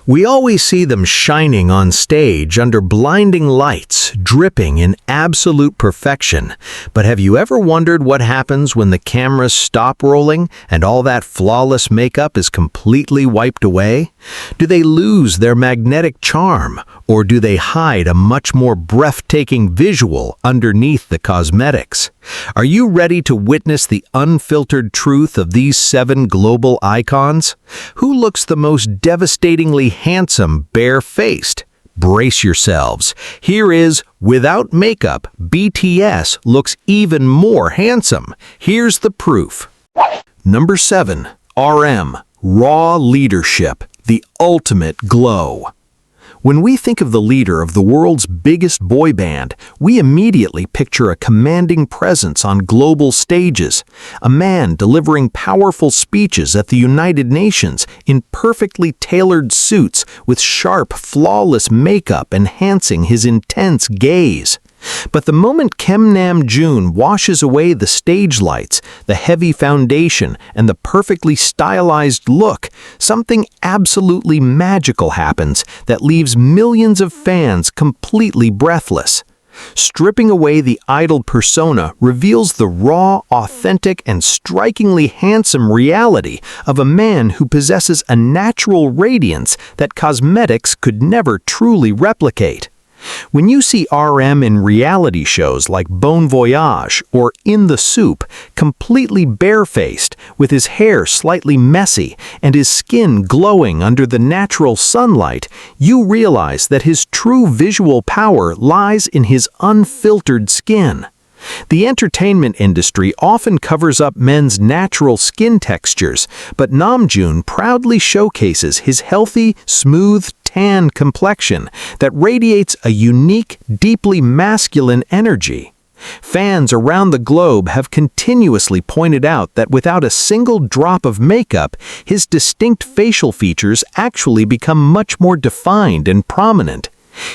We always see them shining on stage under blinding lights, dripping in absolute perfection. But have you ever wondered what happens when the cameras stop rolling and all that flawless makeup is completely wiped away? Do they lose their magnetic charm, or do they hide a much more breathtaking visual underneath the cosmetics? Are you ready to witness the unfiltered truth of these 7 global icons? Who looks the most devastatingly handsome barefaced? Brace yourselves. Here is, without makeup, BTS looks even more handsome. Here's the proof. Number 7. RM. Raw leadership. The ultimate glow. When we think of the leader of the world's biggest boy band, we immediately picture a commanding presence on global stages, a man delivering powerful speeches at the United Nations in perfectly tailored suits with sharp, flawless makeup enhancing his intense gaze. But the moment Kim Namjoon washes away the stage lights, the heavy foundation, and the perfectly stylized look, something absolutely magical happens that leaves millions of fans completely breathless. Stripping away the idol persona reveals the raw, authentic, and strikingly handsome reality of a man who possesses a natural radiance that cosmetics could never truly replicate. When you see RM in reality shows like Voyage or In the Soop, completely barefaced, with his hair slightly messy and his skin glowing under the natural sunlight, you realize that his true visual power lies in his unfiltered skin. The entertainment industry often covers up men's natural skin textures, but Namjoon proudly showcases his healthy, smooth, tan complexion that radiates a unique, deeply masculine energy. Fans around the globe have continuously pointed out that without a single drop of makeup, his distinct facial features actually become much more defined and prominent.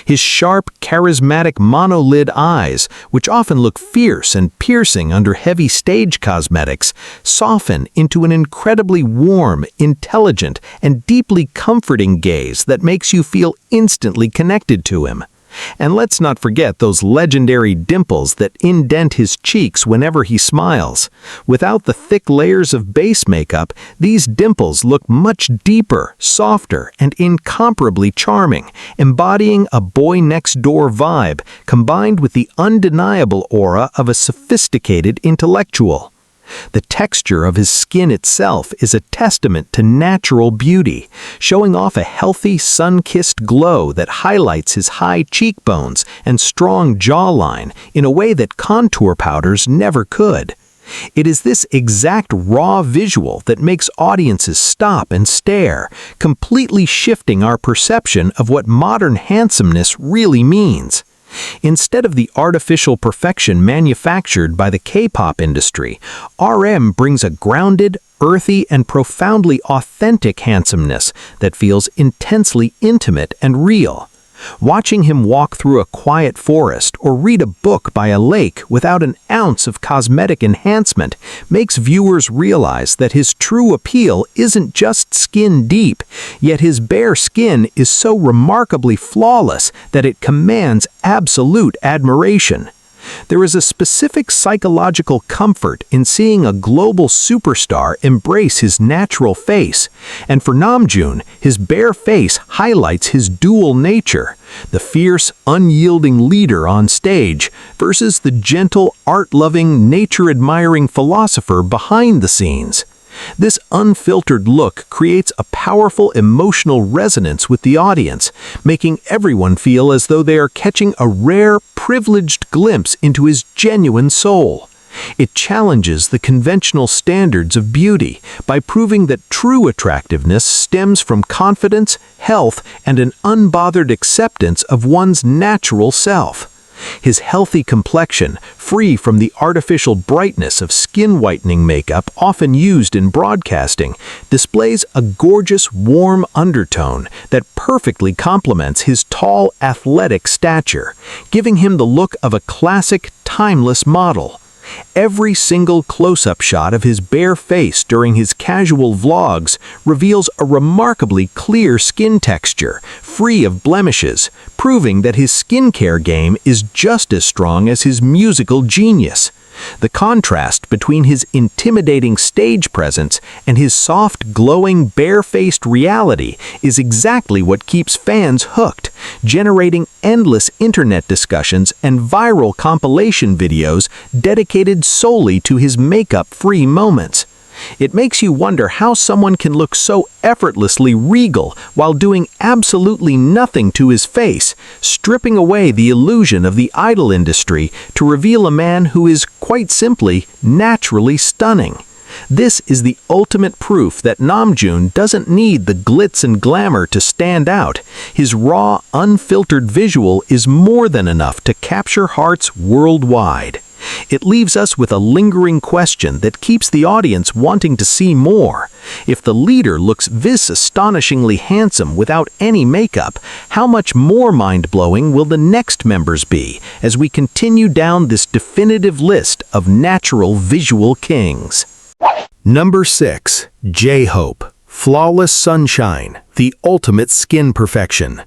His sharp, charismatic monolid eyes, which often look fierce and piercing under heavy stage cosmetics, soften into an incredibly warm, intelligent, and deeply comforting gaze that makes you feel instantly connected to him. And let's not forget those legendary dimples that indent his cheeks whenever he smiles. Without the thick layers of base makeup, these dimples look much deeper, softer, and incomparably charming, embodying a boy-next-door vibe combined with the undeniable aura of a sophisticated intellectual. The texture of his skin itself is a testament to natural beauty, showing off a healthy, sun-kissed glow that highlights his high cheekbones and strong jawline in a way that contour powders never could. It is this exact raw visual that makes audiences stop and stare, completely shifting our perception of what modern handsomeness really means. Instead of the artificial perfection manufactured by the K-pop industry, RM brings a grounded, earthy, and profoundly authentic handsomeness that feels intensely intimate and real. Watching him walk through a quiet forest or read a book by a lake without an ounce of cosmetic enhancement makes viewers realize that his true appeal isn't just skin deep, yet his bare skin is so remarkably flawless that it commands absolute admiration. There is a specific psychological comfort in seeing a global superstar embrace his natural face, and for Namjoon, his bare face highlights his dual nature, the fierce, unyielding leader on stage versus the gentle, art-loving, nature-admiring philosopher behind the scenes. This unfiltered look creates a powerful emotional resonance with the audience, making everyone feel as though they are catching a rare, privileged glimpse into his genuine soul. It challenges the conventional standards of beauty by proving that true attractiveness stems from confidence, health, and an unbothered acceptance of one's natural self. His healthy complexion, free from the artificial brightness of skin-whitening makeup often used in broadcasting, displays a gorgeous, warm undertone that perfectly complements his tall, athletic stature, giving him the look of a classic, timeless model. Every single close-up shot of his bare face during his casual vlogs reveals a remarkably clear skin texture, free of blemishes, proving that his skincare game is just as strong as his musical genius. The contrast between his intimidating stage presence and his soft, glowing, bare-faced reality is exactly what keeps fans hooked, generating endless internet discussions and viral compilation videos dedicated solely to his makeup-free moments. It makes you wonder how someone can look so effortlessly regal while doing absolutely nothing to his face, stripping away the illusion of the idol industry to reveal a man who is, quite simply, naturally stunning. This is the ultimate proof that Namjoon doesn't need the glitz and glamour to stand out. His raw, unfiltered visual is more than enough to capture hearts worldwide. It leaves us with a lingering question that keeps the audience wanting to see more. If the leader looks this astonishingly handsome without any makeup, how much more mind-blowing will the next members be as we continue down this definitive list of natural visual kings? Number 6. J-Hope. Flawless sunshine, the ultimate skin perfection.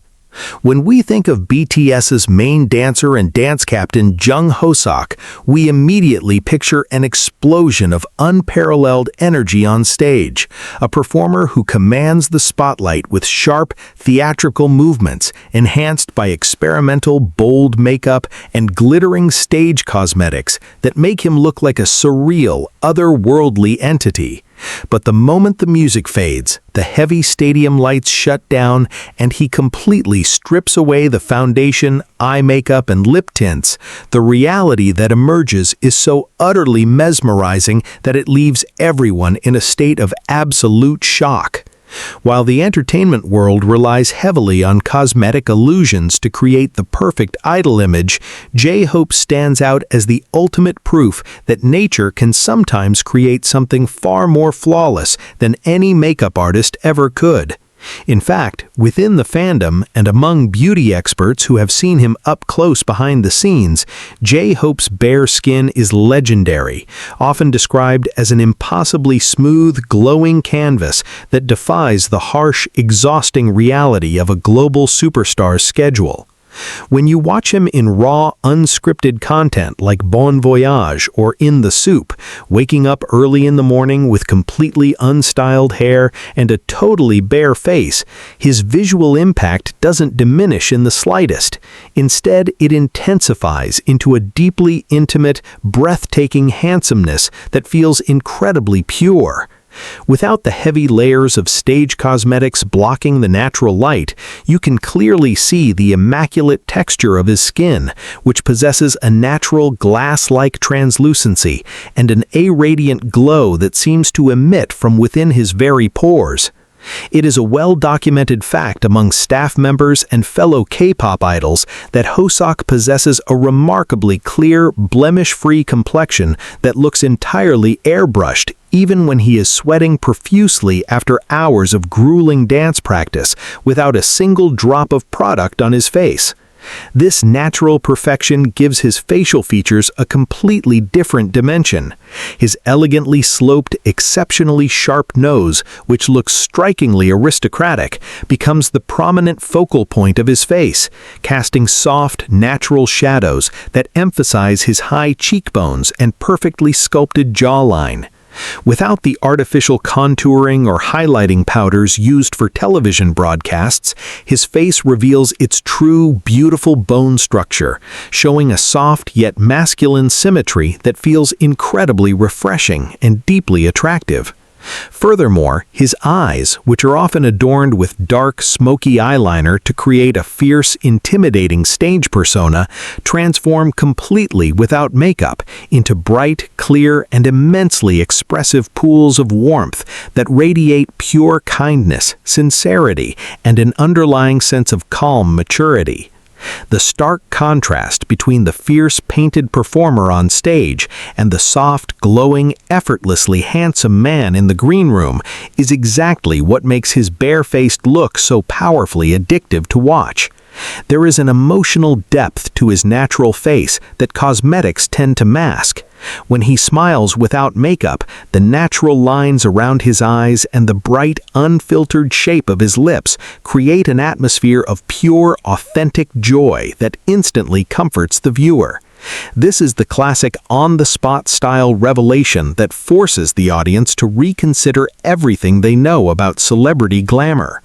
When we think of BTS's main dancer and dance captain Jungkook, we immediately picture an explosion of unparalleled energy on stage, a performer who commands the spotlight with sharp, theatrical movements, enhanced by experimental, bold makeup and glittering stage cosmetics that make him look like a surreal, otherworldly entity. But the moment the music fades, the heavy stadium lights shut down, and he completely strips away the foundation, eye makeup, and lip tints, the reality that emerges is so utterly mesmerizing that it leaves everyone in a state of absolute shock. While the entertainment world relies heavily on cosmetic illusions to create the perfect idol image, J-Hope stands out as the ultimate proof that nature can sometimes create something far more flawless than any makeup artist ever could. In fact, within the fandom and among beauty experts who have seen him up close behind the scenes, J-Hope's bare skin is legendary, often described as an impossibly smooth, glowing canvas that defies the harsh, exhausting reality of a global superstar's schedule. When you watch him in raw, unscripted content like Voyage or in the Soop, waking up early in the morning with completely unstyled hair and a totally bare face, his visual impact doesn't diminish in the slightest. Instead, it intensifies into a deeply intimate, breathtaking handsomeness that feels incredibly pure. Without the heavy layers of stage cosmetics blocking the natural light, you can clearly see the immaculate texture of his skin, which possesses a natural glass-like translucency and an irradiant glow that seems to emit from within his very pores. It is a well-documented fact among staff members and fellow K-pop idols that Hoseok possesses a remarkably clear, blemish-free complexion that looks entirely airbrushed even when he is sweating profusely after hours of grueling dance practice without a single drop of product on his face. This natural perfection gives his facial features a completely different dimension. His elegantly sloped, exceptionally sharp nose, which looks strikingly aristocratic, becomes the prominent focal point of his face, casting soft, natural shadows that emphasize his high cheekbones and perfectly sculpted jawline. Without the artificial contouring or highlighting powders used for television broadcasts, his face reveals its true, beautiful bone structure, showing a soft yet masculine symmetry that feels incredibly refreshing and deeply attractive. Furthermore, his eyes, which are often adorned with dark, smoky eyeliner to create a fierce, intimidating stage persona, transform completely without makeup into bright, clear, and immensely expressive pools of warmth that radiate pure kindness, sincerity, and an underlying sense of calm maturity. The stark contrast between the fierce painted performer on stage and the soft, glowing, effortlessly handsome man in the green room is exactly what makes his barefaced look so powerfully addictive to watch. There is an emotional depth to his natural face that cosmetics tend to mask. When he smiles without makeup, the natural lines around his eyes and the bright, unfiltered shape of his lips create an atmosphere of pure, authentic joy that instantly comforts the viewer. This is the classic on-the-spot style revelation that forces the audience to reconsider everything they know about celebrity glamour,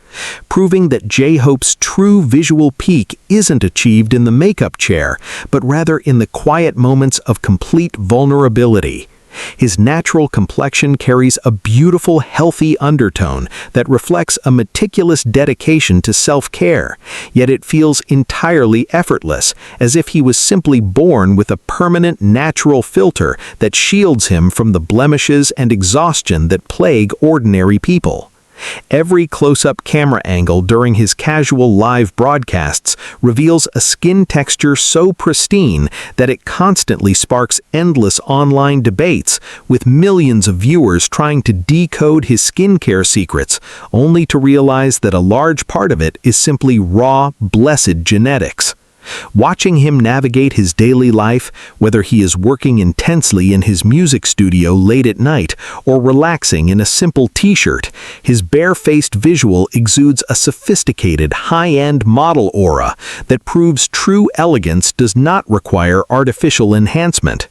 proving that J-Hope's true visual peak isn't achieved in the makeup chair, but rather in the quiet moments of complete vulnerability. His natural complexion carries a beautiful, healthy undertone that reflects a meticulous dedication to self-care, yet it feels entirely effortless, as if he was simply born with a permanent natural filter that shields him from the blemishes and exhaustion that plague ordinary people. Every close-up camera angle during his casual live broadcasts reveals a skin texture so pristine that it constantly sparks endless online debates, with millions of viewers trying to decode his skincare secrets, only to realize that a large part of it is simply raw, blessed genetics. Watching him navigate his daily life, whether he is working intensely in his music studio late at night or relaxing in a simple t-shirt, his barefaced visual exudes a sophisticated, high-end model aura that proves true elegance does not require artificial enhancement.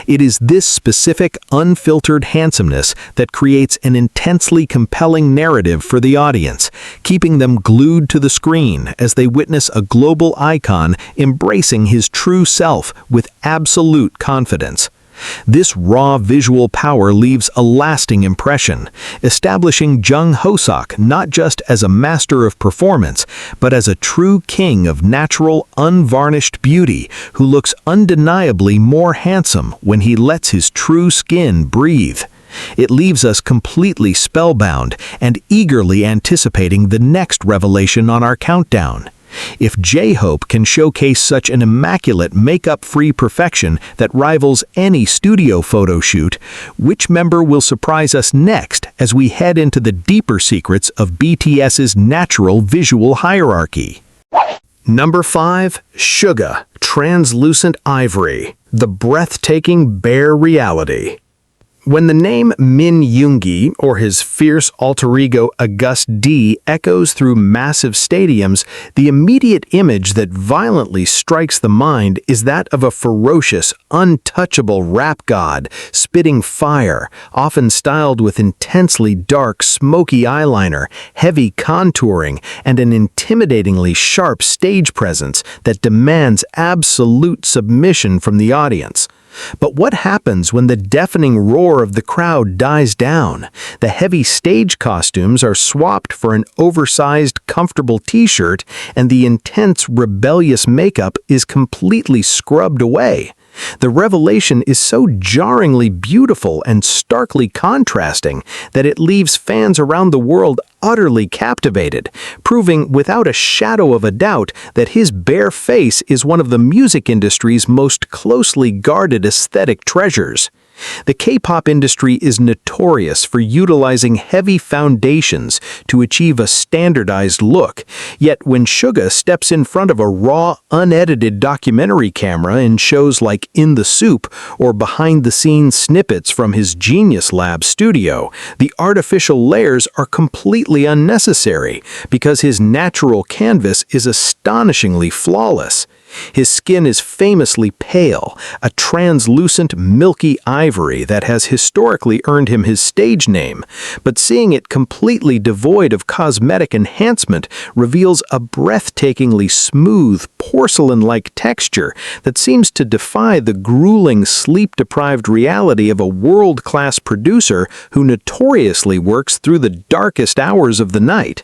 It is this specific, unfiltered handsomeness that creates an intensely compelling narrative for the audience, keeping them glued to the screen as they witness a global icon embracing his true self with absolute confidence. This raw visual power leaves a lasting impression, establishing Jungkook not just as a master of performance, but as a true king of natural, unvarnished beauty who looks undeniably more handsome when he lets his true skin breathe. It leaves us completely spellbound and eagerly anticipating the next revelation on our countdown. If J-Hope can showcase such an immaculate makeup-free perfection that rivals any studio photo shoot, which member will surprise us next as we head into the deeper secrets of BTS's natural visual hierarchy? Number 5. Suga, Translucent Ivory, the breathtaking bare reality. When the name Min Yoongi, or his fierce alter ego August D, echoes through massive stadiums, the immediate image that violently strikes the mind is that of a ferocious, untouchable rap god, spitting fire, often styled with intensely dark, smoky eyeliner, heavy contouring, and an intimidatingly sharp stage presence that demands absolute submission from the audience. But what happens when the deafening roar of the crowd dies down? The heavy stage costumes are swapped for an oversized, comfortable t-shirt, and the intense, rebellious makeup is completely scrubbed away. The revelation is so jarringly beautiful and starkly contrasting that it leaves fans around the world utterly captivated, proving without a shadow of a doubt that his bare face is one of the music industry's most closely guarded aesthetic treasures. The K-pop industry is notorious for utilizing heavy foundations to achieve a standardized look, yet when Suga steps in front of a raw, unedited documentary camera in shows like In the Soop or behind-the-scenes snippets from his Genius Lab studio, the artificial layers are completely unnecessary because his natural canvas is astonishingly flawless. His skin is famously pale, a translucent, milky ivory that has historically earned him his stage name, but seeing it completely devoid of cosmetic enhancement reveals a breathtakingly smooth, porcelain-like texture that seems to defy the grueling, sleep-deprived reality of a world-class producer who notoriously works through the darkest hours of the night.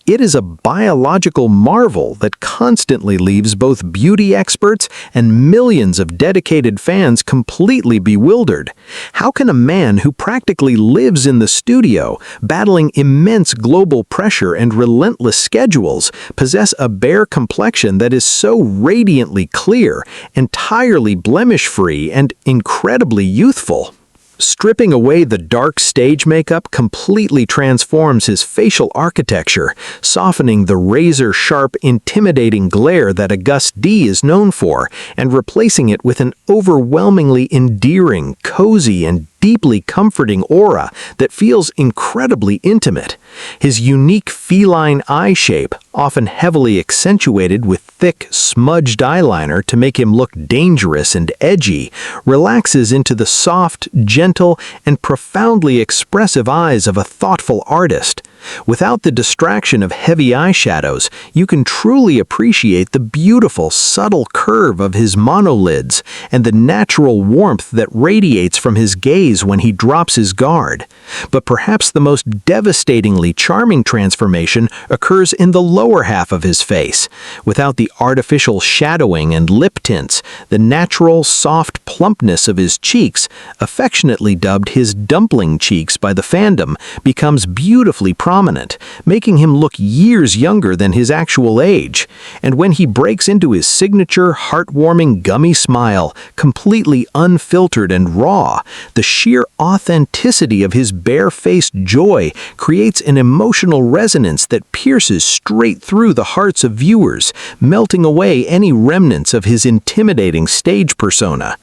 It is a biological marvel that constantly leaves both beauty experts and millions of dedicated fans completely bewildered. How can a man who practically lives in the studio, battling immense global pressure and relentless schedules, possess a bare complexion that is so radiantly clear, entirely blemish-free, and incredibly youthful? Stripping away the dark stage makeup completely transforms his facial architecture, softening the razor-sharp, intimidating glare that August D is known for, and replacing it with an overwhelmingly endearing, cozy, and deeply comforting aura that feels incredibly intimate. His unique feline eye shape, often heavily accentuated with thick, smudged eyeliner to make him look dangerous and edgy, relaxes into the soft, gentle, and profoundly expressive eyes of a thoughtful artist. Without the distraction of heavy eyeshadows, you can truly appreciate the beautiful, subtle curve of his monolids and the natural warmth that radiates from his gaze when he drops his guard. But perhaps the most devastatingly charming transformation occurs in the lower half of his face. Without the artificial shadowing and lip tints, the natural, soft plumpness of his cheeks, affectionately dubbed his dumpling cheeks by the fandom, becomes beautifully prominent, making him look years younger than his actual age. And when he breaks into his signature, heartwarming, gummy smile, completely unfiltered and raw, the sheer authenticity of his barefaced joy creates an emotional resonance that pierces straight through the hearts of viewers, melting away any remnants of his intimidating stage persona.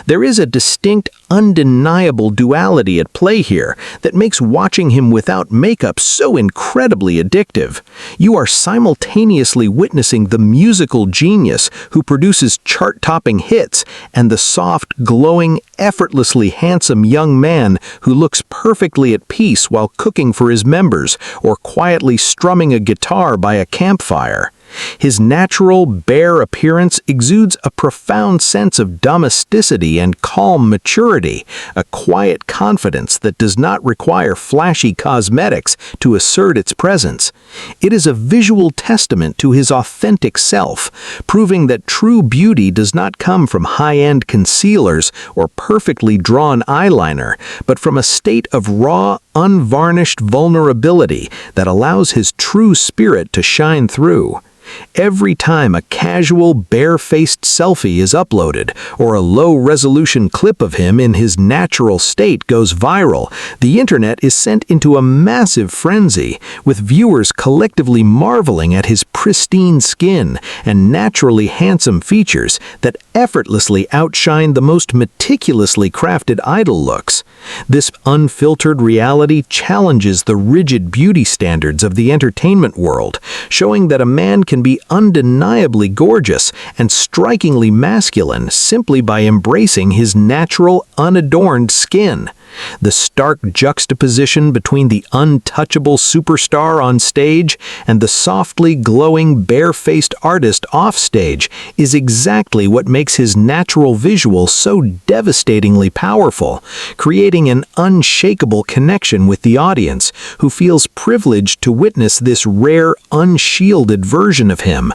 There is a distinct, undeniable duality at play here that makes watching him without makeup so incredibly addictive. You are simultaneously witnessing the musical genius who produces chart-topping hits and the soft, glowing, effortlessly handsome young man who looks perfectly at peace while cooking for his members or quietly strumming a guitar by a campfire. His natural, bare appearance exudes a profound sense of domesticity and calm maturity, a quiet confidence that does not require flashy cosmetics to assert its presence. It is a visual testament to his authentic self, proving that true beauty does not come from high-end concealers or perfectly drawn eyeliner, but from a state of raw, unvarnished vulnerability that allows his true spirit to shine through. Every time a casual, bare-faced selfie is uploaded, or a low-resolution clip of him in his natural state goes viral, the internet is sent into a massive frenzy, with viewers collectively marveling at his pristine skin and naturally handsome features that effortlessly outshine the most meticulously crafted idol looks. This unfiltered reality challenges the rigid beauty standards of the entertainment world, showing that a man can be undeniably gorgeous and strikingly masculine simply by embracing his natural, unadorned skin. The stark juxtaposition between the untouchable superstar on stage and the softly glowing, bare-faced artist offstage is exactly what makes his natural visual so devastatingly powerful, creating an unshakable connection with the audience, who feels privileged to witness this rare, unshielded version of him.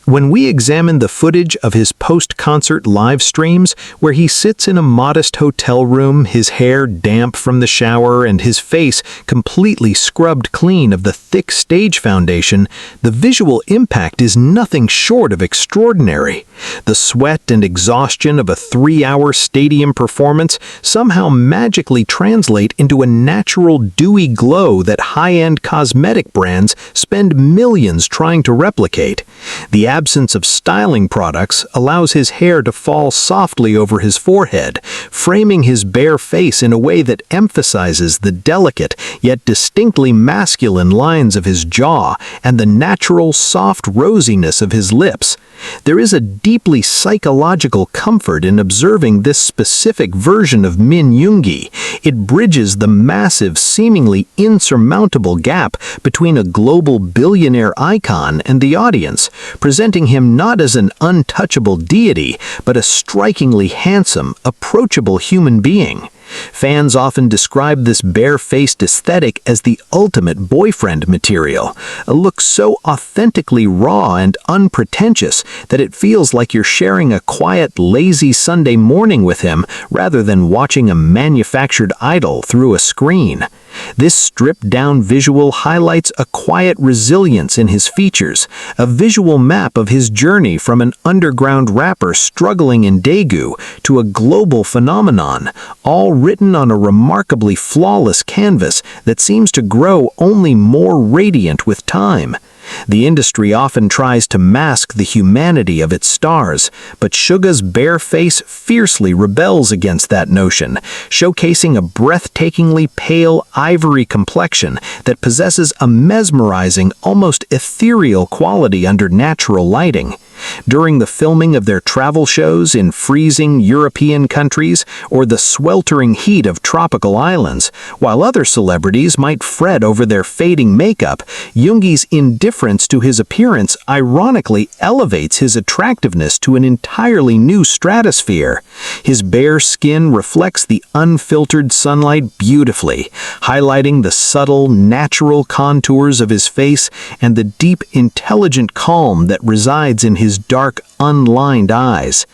When we examine the footage of his post-concert live streams, where he sits in a modest hotel room, his hair damp from the shower and his face completely scrubbed clean of the thick stage foundation, the visual impact is nothing short of extraordinary. The sweat and exhaustion of a 3-hour stadium performance somehow magically translate into a natural dewy glow that high-end cosmetic brands spend millions trying to replicate. The absence of styling products allows his hair to fall softly over his forehead, framing his bare face in a way that emphasizes the delicate yet distinctly masculine lines of his jaw and the natural soft rosiness of his lips. There is a deeply psychological comfort in observing this specific version of Min Yoongi. It bridges the massive, seemingly insurmountable gap between a global billionaire icon and the audience, presenting him not as an untouchable deity, but a strikingly handsome, approachable human being. Fans often describe this bare-faced aesthetic as the ultimate boyfriend material, a look so authentically raw and unpretentious that it feels like you're sharing a quiet, lazy Sunday morning with him rather than watching a manufactured idol through a screen. This stripped-down visual highlights a quiet resilience in his features, a visual map of his journey from an underground rapper struggling in Daegu to a global phenomenon, all written on a remarkably flawless canvas that seems to grow only more radiant with time. The industry often tries to mask the humanity of its stars, but Suga's bare face fiercely rebels against that notion, showcasing a breathtakingly pale ivory complexion that possesses a mesmerizing, almost ethereal quality under natural lighting. During the filming of their travel shows in freezing European countries or the sweltering heat of tropical islands, while other celebrities might fret over their fading makeup, Yoongi's indifference to his appearance ironically elevates his attractiveness to an entirely new stratosphere. His bare skin reflects the unfiltered sunlight beautifully, highlighting the subtle, natural contours of his face and the deep, intelligent calm that resides in his dark, unlined eyes.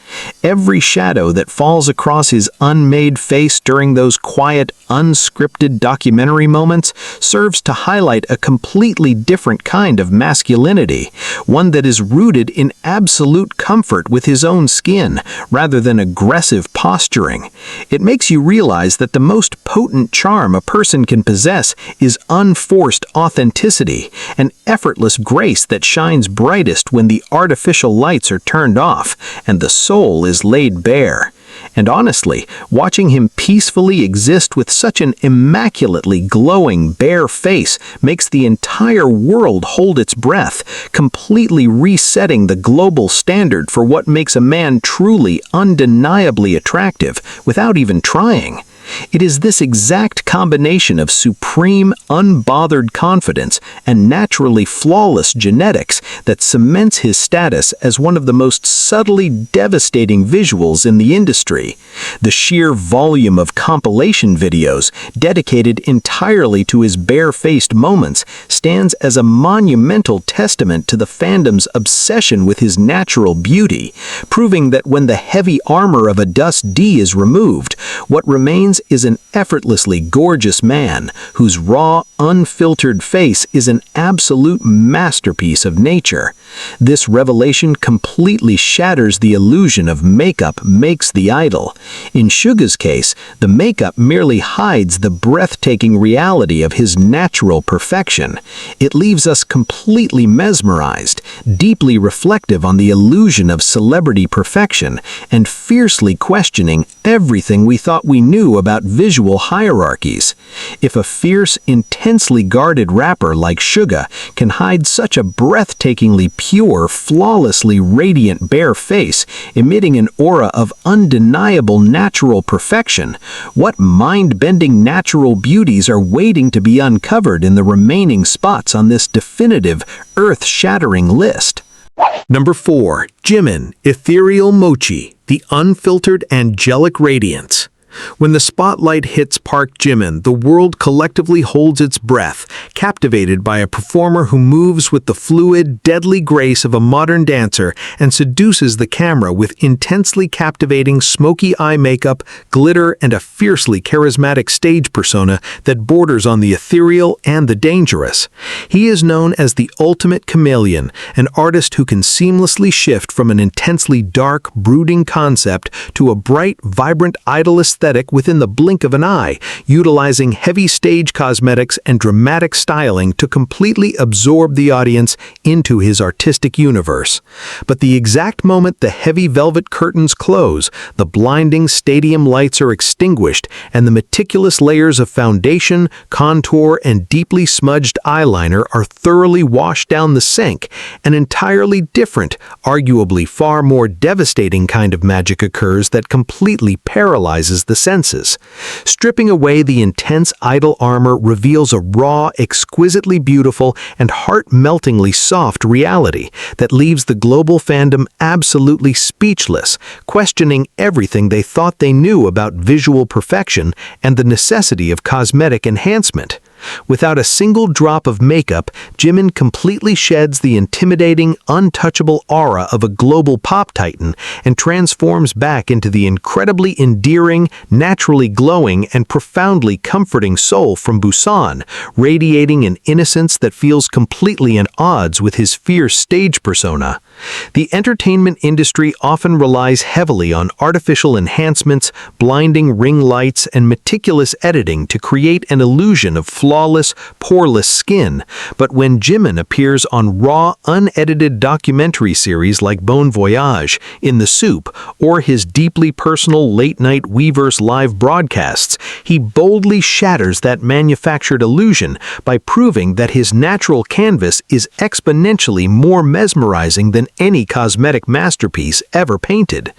Every shadow that falls across his unmade face during those quiet, unscripted documentary moments serves to highlight a completely different kind of masculinity, one that is rooted in absolute comfort with his own skin, rather than aggressive posturing. It makes you realize that the most potent charm a person can possess is unforced authenticity, an effortless grace that shines brightest when the artificial lights are turned off and the soul is laid bare. And honestly, watching him peacefully exist with such an immaculately glowing, bare face makes the entire world hold its breath, completely resetting the global standard for what makes a man truly, undeniably attractive without even trying. It is this exact combination of supreme, unbothered confidence and naturally flawless genetics that cements his status as one of the most subtly devastating visuals in the industry. The sheer volume of compilation videos dedicated entirely to his bare-faced moments stands as a monumental testament to the fandom's obsession with his natural beauty, proving that when the heavy armor of a Dust D is removed, what remains is an effortlessly gorgeous man whose raw, unfiltered face is an absolute masterpiece of nature. This revelation completely shatters the illusion of makeup makes the idol. In Suga's case, the makeup merely hides the breathtaking reality of his natural perfection. It leaves us completely mesmerized, deeply reflective on the illusion of celebrity perfection, and fiercely questioning everything we thought we knew about visual hierarchies. If a fierce, intensely guarded rapper like Suga can hide such a breathtakingly pure, flawlessly radiant bare face, emitting an aura of undeniable natural perfection, what mind-bending natural beauties are waiting to be uncovered in the remaining spots on this definitive, earth-shattering list? Number 4. Jimin, Ethereal Mochi, the Unfiltered Angelic Radiance. When the spotlight hits Park Jimin, the world collectively holds its breath, captivated by a performer who moves with the fluid, deadly grace of a modern dancer and seduces the camera with intensely captivating smoky eye makeup, glitter, and a fiercely charismatic stage persona that borders on the ethereal and the dangerous. He is known as the ultimate chameleon, an artist who can seamlessly shift from an intensely dark, brooding concept to a bright, vibrant idol aesthetic within the blink of an eye, utilizing heavy stage cosmetics and dramatic styling to completely absorb the audience into his artistic universe. But the exact moment the heavy velvet curtains close, the blinding stadium lights are extinguished, and the meticulous layers of foundation, contour, and deeply smudged eyeliner are thoroughly washed down the sink, an entirely different, arguably far more devastating kind of magic occurs that completely paralyzes the senses. Stripping away the intense idol armor reveals a raw, exquisitely beautiful, and heart-meltingly soft reality that leaves the global fandom absolutely speechless, questioning everything they thought they knew about visual perfection and the necessity of cosmetic enhancement. Without a single drop of makeup, Jimin completely sheds the intimidating, untouchable aura of a global pop titan and transforms back into the incredibly endearing, naturally glowing, and profoundly comforting soul from Busan, radiating an innocence that feels completely at odds with his fierce stage persona. The entertainment industry often relies heavily on artificial enhancements, blinding ring lights, and meticulous editing to create an illusion of flawless, poreless skin, but when Jimin appears on raw, unedited documentary series like Voyage, in the Soop, or his deeply personal late-night Weverse live broadcasts, he boldly shatters that manufactured illusion by proving that his natural canvas is exponentially more mesmerizing than any cosmetic masterpiece ever painted.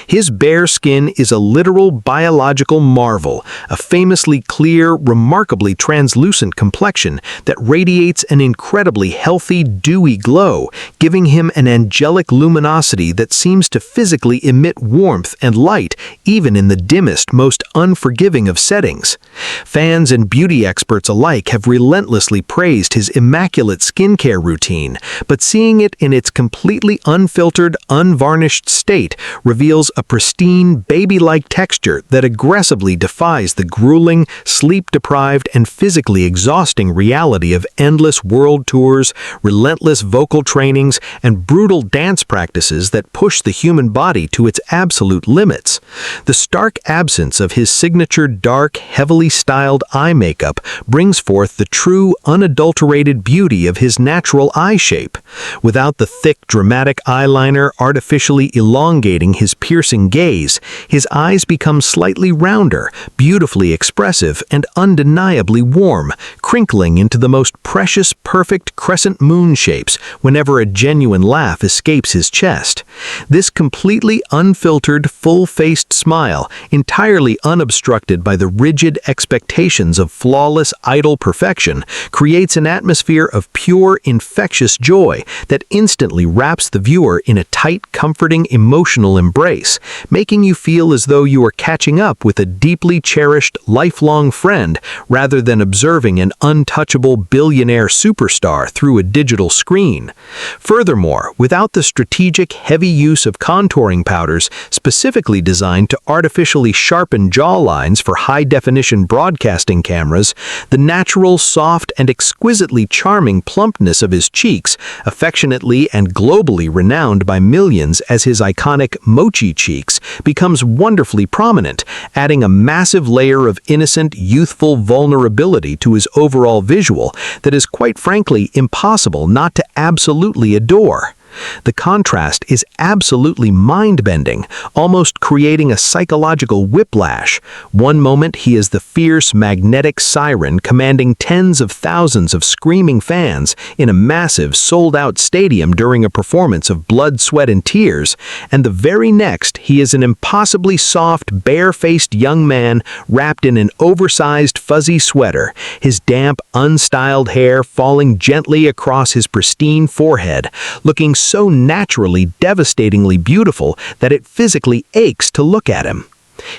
His bare skin is a literal biological marvel, a famously clear, remarkably translucent complexion that radiates an incredibly healthy, dewy glow, giving him an angelic luminosity that seems to physically emit warmth and light even in the dimmest, most unforgiving of settings. Fans and beauty experts alike have relentlessly praised his immaculate skincare routine, but seeing it in its completely unfiltered, unvarnished state reveals a pristine, baby-like texture that aggressively defies the grueling, sleep-deprived, and physically exhausting reality of endless world tours, relentless vocal trainings, and brutal dance practices that push the human body to its absolute limits. The stark absence of his signature dark, heavily styled eye makeup brings forth the true, unadulterated beauty of his natural eye shape. Without the thick, dramatic eyeliner artificially elongating his piercing gaze, his eyes become slightly rounder, beautifully expressive, and undeniably warm, crinkling into the most precious, perfect crescent moon shapes whenever a genuine laugh escapes his chest. This completely unfiltered, full-faced smile, entirely unobstructed by the rigid expectations of flawless, idle perfection, creates an atmosphere of pure, infectious joy that instantly wraps the viewer in a tight, comforting, emotional embrace, making you feel as though you are catching up with a deeply cherished, lifelong friend rather than observing an untouchable billionaire superstar through a digital screen. Furthermore, without the strategic, heavy use of contouring powders specifically designed to artificially sharpen jawlines for high-definition broadcasting cameras, the natural, soft, and exquisitely charming plumpness of his cheeks, affectionately and globally renowned by millions as his iconic mochi cheeks, becomes wonderfully prominent, adding a massive layer of innocent, youthful vulnerability to his overall visual that is quite frankly impossible not to absolutely adore. The contrast is absolutely mind-bending, almost creating a psychological whiplash. One moment he is the fierce, magnetic siren commanding tens of thousands of screaming fans in a massive, sold-out stadium during a performance of blood, sweat, and tears, and the very next he is an impossibly soft, bare-faced young man wrapped in an oversized, fuzzy sweater, his damp, unstyled hair falling gently across his pristine forehead, looking so naturally, devastatingly beautiful that it physically aches to look at him.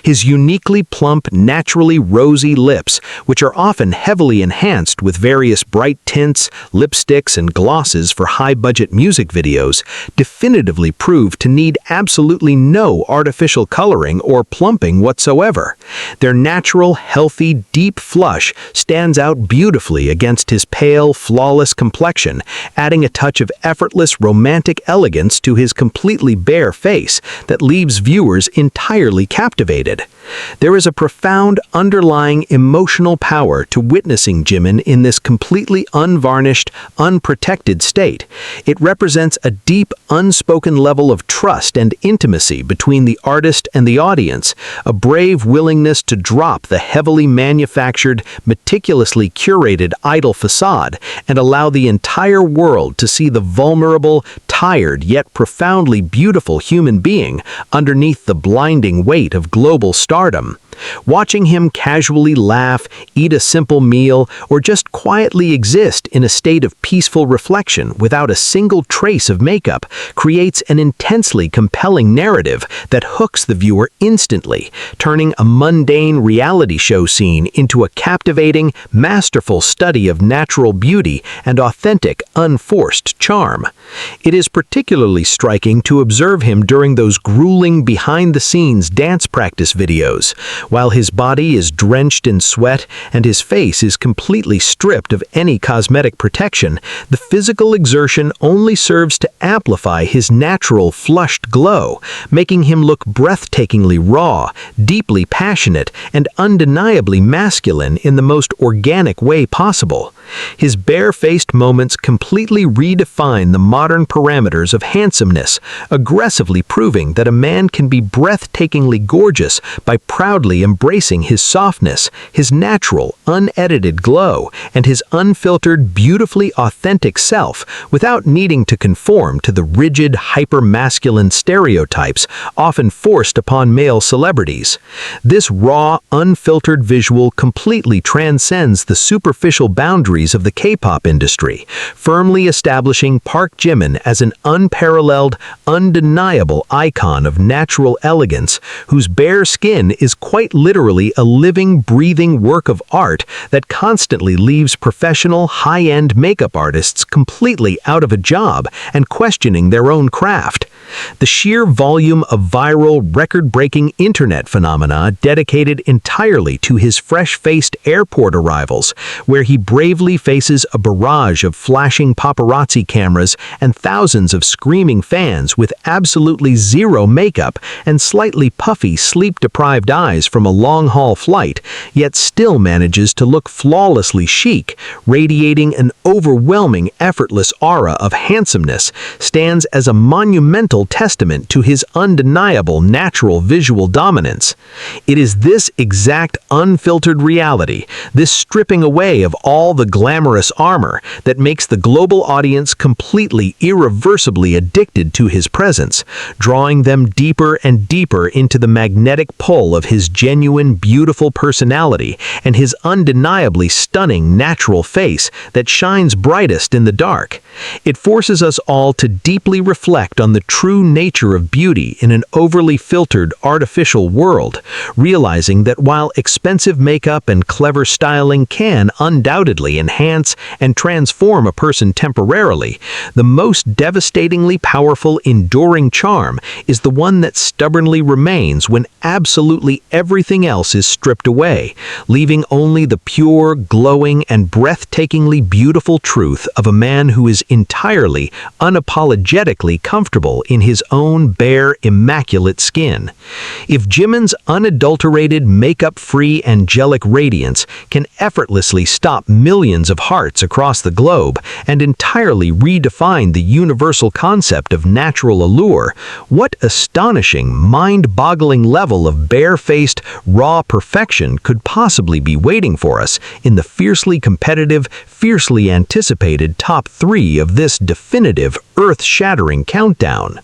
His uniquely plump, naturally rosy lips, which are often heavily enhanced with various bright tints, lipsticks, and glosses for high-budget music videos, definitively prove to need absolutely no artificial coloring or plumping whatsoever. Their natural, healthy, deep flush stands out beautifully against his pale, flawless complexion, adding a touch of effortless, romantic elegance to his completely bare face that leaves viewers entirely captivated. There is a profound underlying emotional power to witnessing Jimin in this completely unvarnished, unprotected state. It represents a deep, unspoken level of trust and intimacy between the artist and the audience, a brave willingness to drop the heavily manufactured, meticulously curated idol facade and allow the entire world to see the vulnerable, tired, yet profoundly beautiful human being underneath the blinding weight of global stardom. Watching him casually laugh, eat a simple meal, or just quietly exist in a state of peaceful reflection without a single trace of makeup creates an intensely compelling narrative that hooks the viewer instantly, turning a mundane reality show scene into a captivating, masterful study of natural beauty and authentic, unforced charm. It is particularly striking to observe him during those grueling behind-the-scenes dance practice videos. While his body is drenched in sweat and his face is completely stripped of any cosmetic protection, the physical exertion only serves to amplify his natural flushed glow, making him look breathtakingly raw, deeply passionate, and undeniably masculine in the most organic way possible. His barefaced moments completely redefine the modern parameters of handsomeness, aggressively proving that a man can be breathtakingly gorgeous by proudly embracing his softness, his natural, unedited glow, and his unfiltered, beautifully authentic self without needing to conform to the rigid, hyper-masculine stereotypes often forced upon male celebrities. This raw, unfiltered visual completely transcends the superficial boundaries of the K-pop industry, firmly establishing Park Jimin as an unparalleled, undeniable icon of natural elegance, whose bare skin is quite literally a living, breathing work of art that constantly leaves professional, high-end makeup artists completely out of a job and questioning their own craft. The sheer volume of viral, record-breaking internet phenomena dedicated entirely to his fresh-faced airport arrivals, where he bravely faces a barrage of flashing paparazzi cameras and thousands of screaming fans with absolutely zero makeup and slightly puffy, sleep-deprived eyes from a long-haul flight, yet still manages to look flawlessly chic, radiating an overwhelming, effortless aura of handsomeness, stands as a monumental testament to his undeniable natural visual dominance. It is this exact unfiltered reality, this stripping away of all the glamorous armor, that makes the global audience completely irreversibly addicted to his presence, drawing them deeper and deeper into the magnetic pull of his genuine, beautiful personality and his undeniably stunning natural face that shines brightest in the dark. It forces us all to deeply reflect on the true nature of beauty in an overly filtered, artificial world, realizing that while expensive makeup and clever styling can undoubtedly enhance and transform a person temporarily, the most devastatingly powerful, enduring charm is the one that stubbornly remains when absolutely everything else is stripped away, leaving only the pure, glowing, and breathtakingly beautiful truth of a man who is entirely, unapologetically comfortable in his own bare, immaculate skin. If Jimin's unadulterated, makeup-free, angelic radiance can effortlessly stop millions of hearts across the globe and entirely redefine the universal concept of natural allure, what astonishing, mind-boggling level of barefaced, raw perfection could possibly be waiting for us in the fiercely competitive, fiercely anticipated top 3 of this definitive, earth-shattering countdown.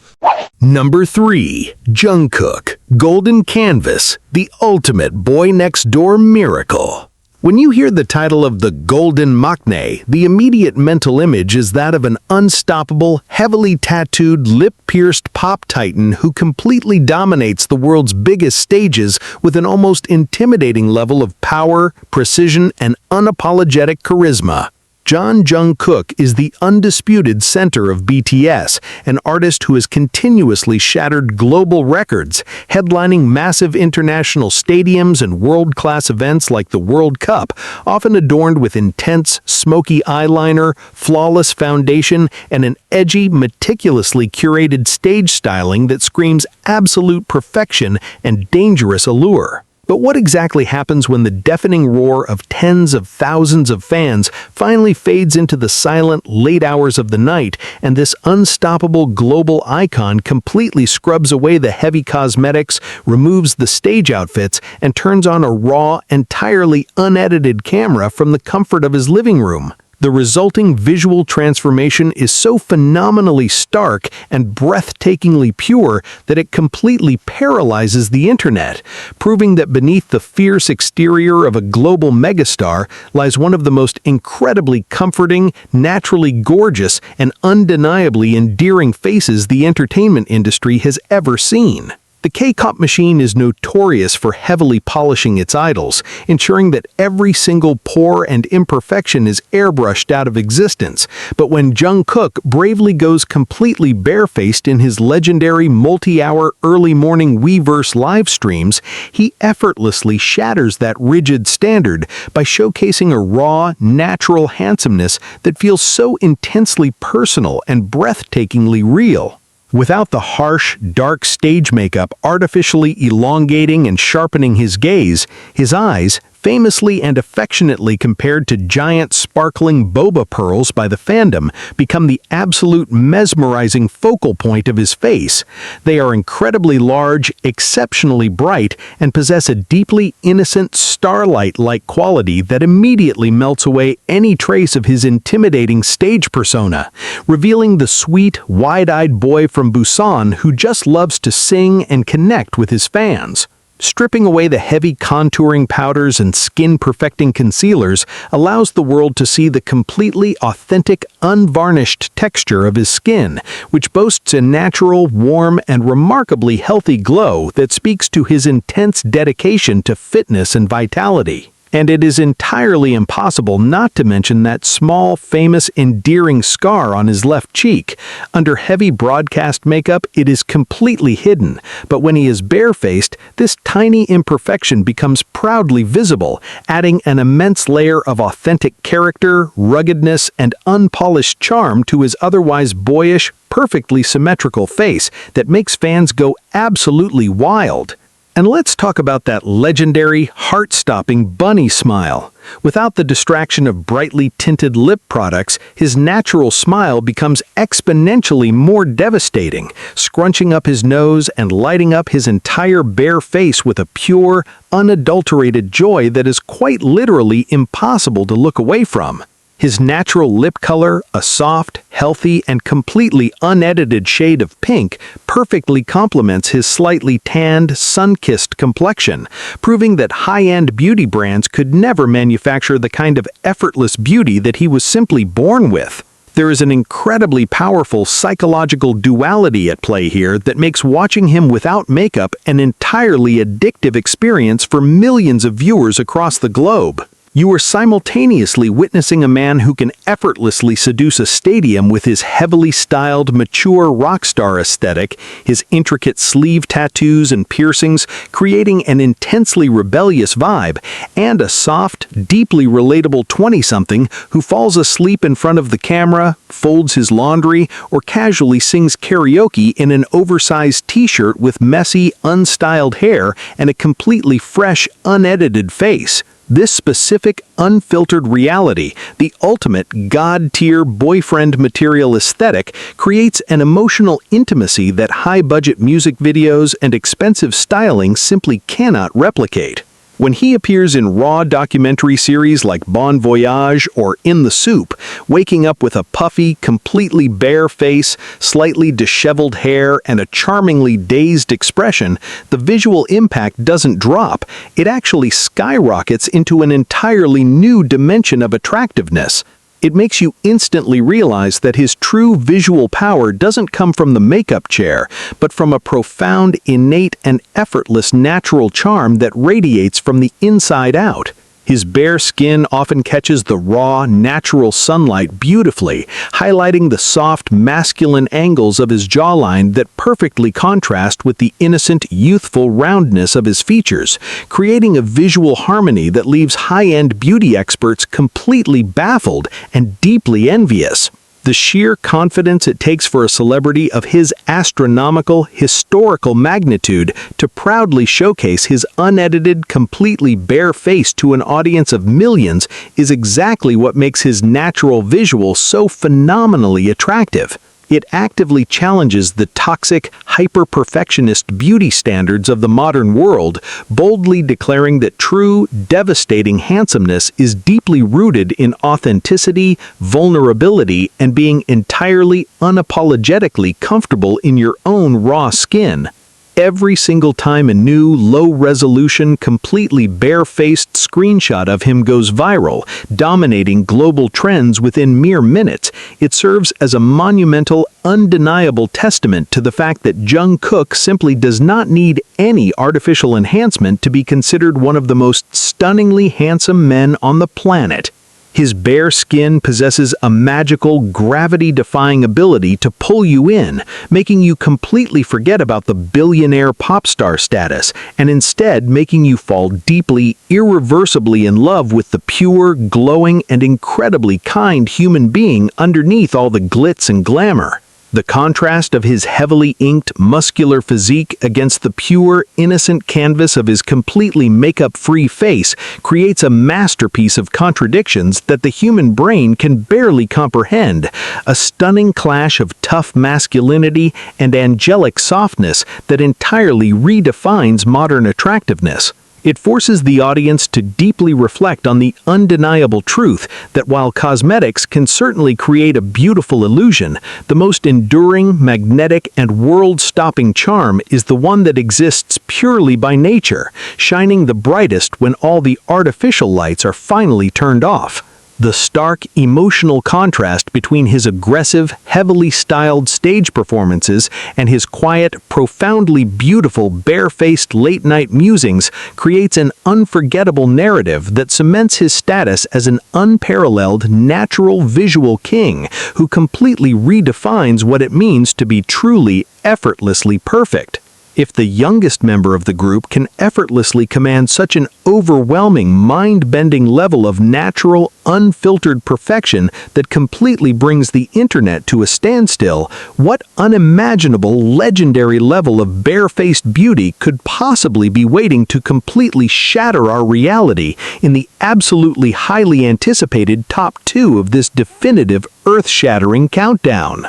Number 3. Jungkook, Golden Canvas, the ultimate boy-next-door miracle. When you hear the title of the Golden Maknae, the immediate mental image is that of an unstoppable, heavily tattooed, lip-pierced pop titan who completely dominates the world's biggest stages with an almost intimidating level of power, precision, and unapologetic charisma. Jungkook is the undisputed center of BTS, an artist who has continuously shattered global records, headlining massive international stadiums and world-class events like the World Cup, often adorned with intense, smoky eyeliner, flawless foundation, and an edgy, meticulously curated stage styling that screams absolute perfection and dangerous allure. But what exactly happens when the deafening roar of tens of thousands of fans finally fades into the silent, late hours of the night, and this unstoppable global icon completely scrubs away the heavy cosmetics, removes the stage outfits, and turns on a raw, entirely unedited camera from the comfort of his living room? The resulting visual transformation is so phenomenally stark and breathtakingly pure that it completely paralyzes the internet, proving that beneath the fierce exterior of a global megastar lies one of the most incredibly comforting, naturally gorgeous, and undeniably endearing faces the entertainment industry has ever seen. The K-pop machine is notorious for heavily polishing its idols, ensuring that every single pore and imperfection is airbrushed out of existence. But when Jungkook bravely goes completely barefaced in his legendary multi-hour early morning Weverse live streams, he effortlessly shatters that rigid standard by showcasing a raw, natural handsomeness that feels so intensely personal and breathtakingly real. Without the harsh, dark stage makeup artificially elongating and sharpening his gaze, his eyes, famously and affectionately compared to giant sparkling boba pearls by the fandom, become the absolute mesmerizing focal point of his face. They are incredibly large, exceptionally bright, and possess a deeply innocent starlight-like quality that immediately melts away any trace of his intimidating stage persona, revealing the sweet, wide-eyed boy from Busan who just loves to sing and connect with his fans. Stripping away the heavy contouring powders and skin-perfecting concealers allows the world to see the completely authentic, unvarnished texture of his skin, which boasts a natural, warm, and remarkably healthy glow that speaks to his intense dedication to fitness and vitality. And it is entirely impossible not to mention that small, famous, endearing scar on his left cheek. Under heavy broadcast makeup, it is completely hidden, but when he is barefaced, this tiny imperfection becomes proudly visible, adding an immense layer of authentic character, ruggedness, and unpolished charm to his otherwise boyish, perfectly symmetrical face that makes fans go absolutely wild. And let's talk about that legendary, heart-stopping bunny smile. Without the distraction of brightly tinted lip products, his natural smile becomes exponentially more devastating, scrunching up his nose and lighting up his entire bare face with a pure, unadulterated joy that is quite literally impossible to look away from. His natural lip color, a soft, healthy, and completely unedited shade of pink, perfectly complements his slightly tanned, sun-kissed complexion, proving that high-end beauty brands could never manufacture the kind of effortless beauty that he was simply born with. There is an incredibly powerful psychological duality at play here that makes watching him without makeup an entirely addictive experience for millions of viewers across the globe. You are simultaneously witnessing a man who can effortlessly seduce a stadium with his heavily styled, mature rock star aesthetic, his intricate sleeve tattoos and piercings, creating an intensely rebellious vibe, and a soft, deeply relatable 20-something who falls asleep in front of the camera, folds his laundry, or casually sings karaoke in an oversized t-shirt with messy, unstyled hair and a completely fresh, unedited face. This specific, unfiltered reality, the ultimate god-tier boyfriend material aesthetic, creates an emotional intimacy that high-budget music videos and expensive styling simply cannot replicate. When he appears in raw documentary series like Voyage or In the Soop, waking up with a puffy, completely bare face, slightly disheveled hair, and a charmingly dazed expression, the visual impact doesn't drop, it actually skyrockets into an entirely new dimension of attractiveness. It makes you instantly realize that his true visual power doesn't come from the makeup chair, but from a profound, innate, and effortless natural charm that radiates from the inside out. His bare skin often catches the raw, natural sunlight beautifully, highlighting the soft, masculine angles of his jawline that perfectly contrast with the innocent, youthful roundness of his features, creating a visual harmony that leaves high-end beauty experts completely baffled and deeply envious. The sheer confidence it takes for a celebrity of his astronomical, historical magnitude to proudly showcase his unedited, completely bare face to an audience of millions is exactly what makes his natural visual so phenomenally attractive. It actively challenges the toxic, hyper-perfectionist beauty standards of the modern world, boldly declaring that true, devastating handsomeness is deeply rooted in authenticity, vulnerability, and being entirely unapologetically comfortable in your own raw skin. Every single time a new, low-resolution, completely barefaced screenshot of him goes viral, dominating global trends within mere minutes, it serves as a monumental, undeniable testament to the fact that Jungkook simply does not need any artificial enhancement to be considered one of the most stunningly handsome men on the planet. His bare skin possesses a magical, gravity-defying ability to pull you in, making you completely forget about the billionaire pop star status, and instead making you fall deeply, irreversibly in love with the pure, glowing, and incredibly kind human being underneath all the glitz and glamour. The contrast of his heavily inked, muscular physique against the pure, innocent canvas of his completely makeup-free face creates a masterpiece of contradictions that the human brain can barely comprehend, a stunning clash of tough masculinity and angelic softness that entirely redefines modern attractiveness. It forces the audience to deeply reflect on the undeniable truth that while cosmetics can certainly create a beautiful illusion, the most enduring, magnetic, and world-stopping charm is the one that exists purely by nature, shining the brightest when all the artificial lights are finally turned off. The stark, emotional contrast between his aggressive, heavily styled stage performances and his quiet, profoundly beautiful, barefaced late-night musings creates an unforgettable narrative that cements his status as an unparalleled, natural visual king who completely redefines what it means to be truly, effortlessly perfect. If the youngest member of the group can effortlessly command such an overwhelming, mind-bending level of natural, unfiltered perfection that completely brings the internet to a standstill, what unimaginable, legendary level of barefaced beauty could possibly be waiting to completely shatter our reality in the absolutely highly anticipated top 2 of this definitive, earth-shattering countdown?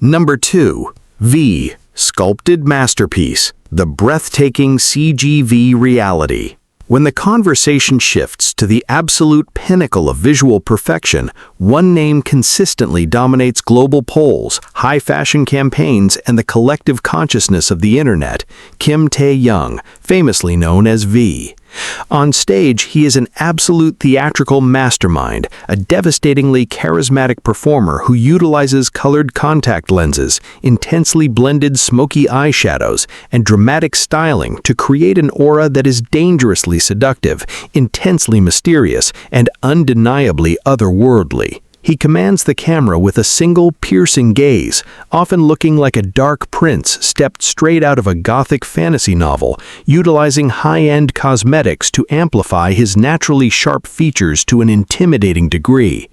Number 2. V. Sculpted Masterpiece, the breathtaking CGV reality. When the conversation shifts to the absolute pinnacle of visual perfection, one name consistently dominates global polls, high-fashion campaigns, and the collective consciousness of the internet: Kim Tae-young, famously known as V. On stage, he is an absolute theatrical mastermind, a devastatingly charismatic performer who utilizes colored contact lenses, intensely blended smoky eyeshadows, and dramatic styling to create an aura that is dangerously seductive, intensely mysterious, and undeniably otherworldly. He commands the camera with a single, piercing gaze, often looking like a dark prince stepped straight out of a gothic fantasy novel, utilizing high-end cosmetics to amplify his naturally sharp features to an intimidating degree.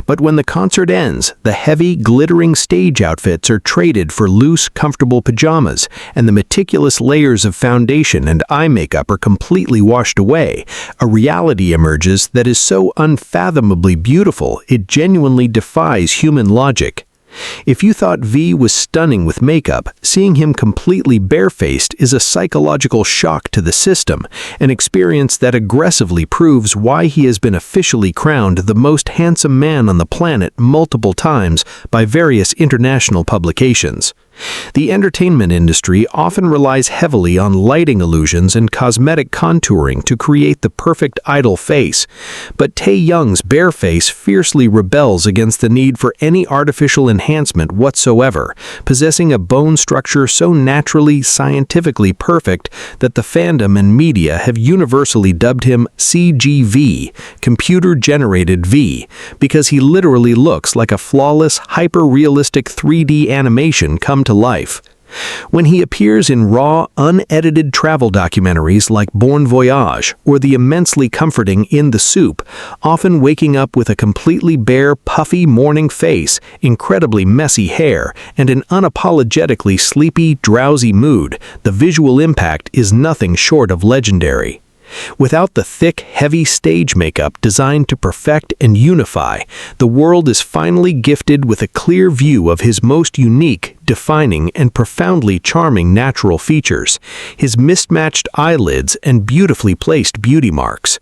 But when the concert ends, the heavy, glittering stage outfits are traded for loose, comfortable pajamas, and the meticulous layers of foundation and eye makeup are completely washed away. A reality emerges that is so unfathomably beautiful, it genuinely defies human logic. If you thought V was stunning with makeup, seeing him completely barefaced is a psychological shock to the system, an experience that aggressively proves why he has been officially crowned the most handsome man on the planet multiple times by various international publications. The entertainment industry often relies heavily on lighting illusions and cosmetic contouring to create the perfect idol face, but Tae-young's bare face fiercely rebels against the need for any artificial enhancement whatsoever, possessing a bone structure so naturally, scientifically perfect that the fandom and media have universally dubbed him CGV, computer-generated V, because he literally looks like a flawless, hyper-realistic 3D animation come to life. When he appears in raw, unedited travel documentaries like Voyage or the immensely comforting In the Soop, often waking up with a completely bare, puffy morning face, incredibly messy hair, and an unapologetically sleepy, drowsy mood, the visual impact is nothing short of legendary. Without the thick, heavy stage makeup designed to perfect and unify, the world is finally gifted with a clear view of his most unique, defining, and profoundly charming natural features, his mismatched eyelids and beautifully placed beauty marks.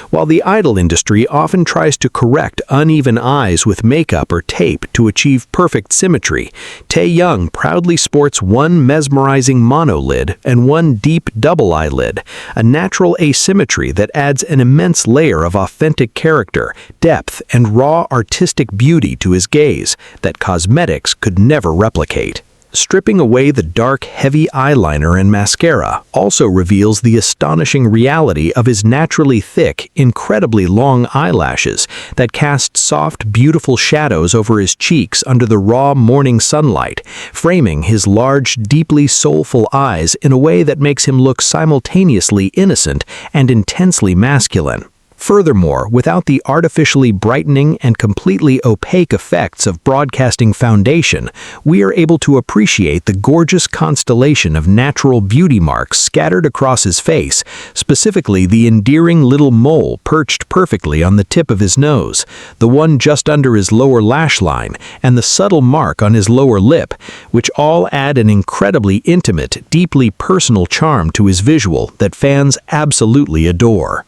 While the idol industry often tries to correct uneven eyes with makeup or tape to achieve perfect symmetry, Taeyoung proudly sports one mesmerizing monolid and one deep double eyelid, a natural asymmetry that adds an immense layer of authentic character, depth, and raw artistic beauty to his gaze that cosmetics could never replicate. Stripping away the dark, heavy eyeliner and mascara also reveals the astonishing reality of his naturally thick, incredibly long eyelashes that cast soft, beautiful shadows over his cheeks under the raw morning sunlight, framing his large, deeply soulful eyes in a way that makes him look simultaneously innocent and intensely masculine. Furthermore, without the artificially brightening and completely opaque effects of broadcasting foundation, we are able to appreciate the gorgeous constellation of natural beauty marks scattered across his face, specifically the endearing little mole perched perfectly on the tip of his nose, the one just under his lower lash line, and the subtle mark on his lower lip, which all add an incredibly intimate, deeply personal charm to his visual that fans absolutely adore.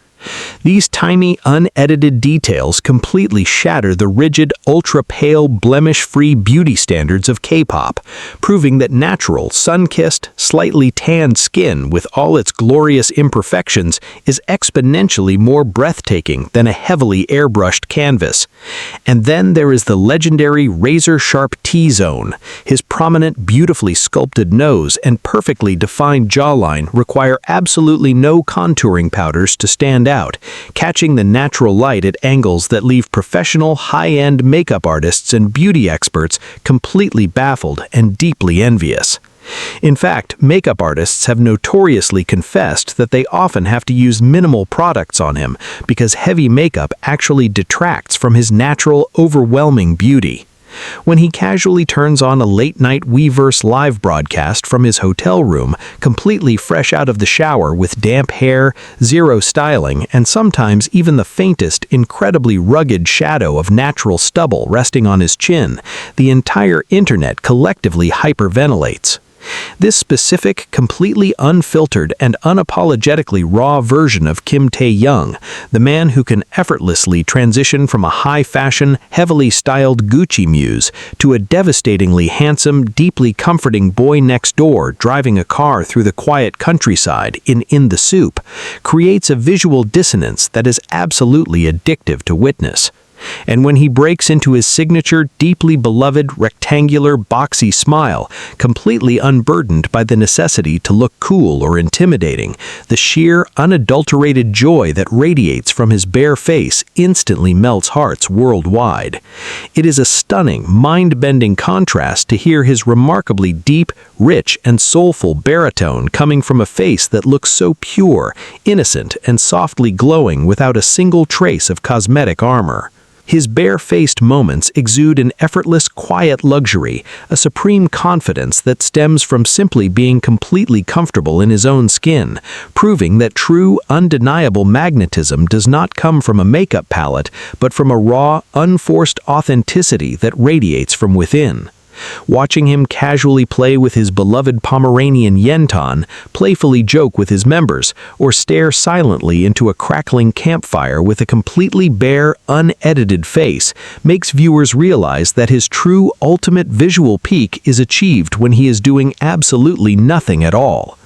These tiny, unedited details completely shatter the rigid, ultra-pale, blemish-free beauty standards of K-pop, proving that natural, sun-kissed, slightly tanned skin with all its glorious imperfections is exponentially more breathtaking than a heavily airbrushed canvas. And then there is the legendary razor-sharp T-zone. His prominent, beautifully sculpted nose and perfectly defined jawline require absolutely no contouring powders to stand out, catching the natural light at angles that leave professional, high-end makeup artists and beauty experts completely baffled and deeply envious. In fact, makeup artists have notoriously confessed that they often have to use minimal products on him because heavy makeup actually detracts from his natural, overwhelming beauty. When he casually turns on a late-night Weverse live broadcast from his hotel room, completely fresh out of the shower with damp hair, zero styling, and sometimes even the faintest, incredibly rugged shadow of natural stubble resting on his chin, the entire internet collectively hyperventilates. This specific, completely unfiltered and unapologetically raw version of Kim Tae-young, the man who can effortlessly transition from a high-fashion, heavily styled Gucci muse to a devastatingly handsome, deeply comforting boy next door driving a car through the quiet countryside in the Soop, creates a visual dissonance that is absolutely addictive to witness. And when he breaks into his signature, deeply beloved, rectangular, boxy smile, completely unburdened by the necessity to look cool or intimidating, the sheer, unadulterated joy that radiates from his bare face instantly melts hearts worldwide. It is a stunning, mind-bending contrast to hear his remarkably deep, rich, and soulful baritone coming from a face that looks so pure, innocent, and softly glowing without a single trace of cosmetic armor. His bare-faced moments exude an effortless, quiet luxury, a supreme confidence that stems from simply being completely comfortable in his own skin, proving that true, undeniable magnetism does not come from a makeup palette, but from a raw, unforced authenticity that radiates from within. Watching him casually play with his beloved Pomeranian Yenton, playfully joke with his members, or stare silently into a crackling campfire with a completely bare, unedited face, makes viewers realize that his true ultimate visual peak is achieved when he is doing absolutely nothing at all.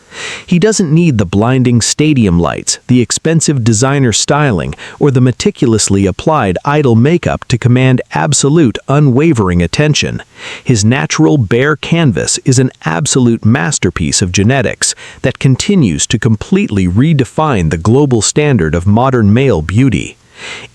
He doesn't need the blinding stadium lights, the expensive designer styling, or the meticulously applied idol makeup to command absolute, unwavering attention. His natural bare canvas is an absolute masterpiece of genetics that continues to completely redefine the global standard of modern male beauty.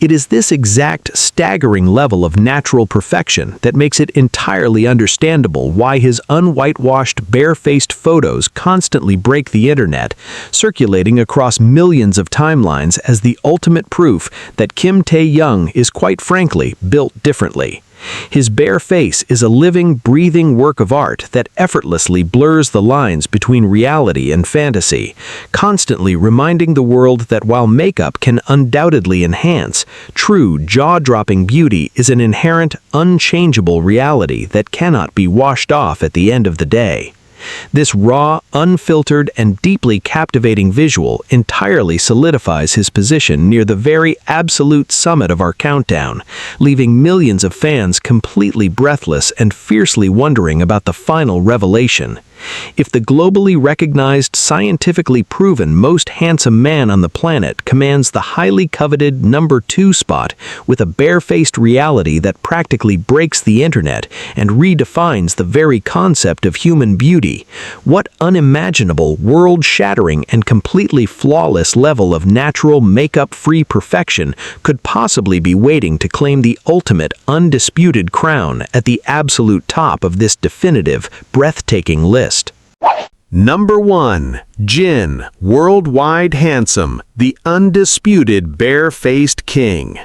It is this exact staggering level of natural perfection that makes it entirely understandable why his unwhitewashed, barefaced photos constantly break the internet, circulating across millions of timelines as the ultimate proof that Kim Tae-young is quite frankly built differently. His bare face is a living, breathing work of art that effortlessly blurs the lines between reality and fantasy, constantly reminding the world that while makeup can undoubtedly enhance, true, jaw-dropping beauty is an inherent, unchangeable reality that cannot be washed off at the end of the day. This raw, unfiltered, and deeply captivating visual entirely solidifies his position near the very absolute summit of our countdown, leaving millions of fans completely breathless and fiercely wondering about the final revelation. If the globally recognized, scientifically proven most handsome man on the planet commands the highly coveted number 2 spot with a barefaced reality that practically breaks the internet and redefines the very concept of human beauty, what unimaginable, world-shattering, and completely flawless level of natural makeup-free perfection could possibly be waiting to claim the ultimate, undisputed crown at the absolute top of this definitive, breathtaking list? Number 1. Jin, worldwide handsome, the undisputed bare-faced king.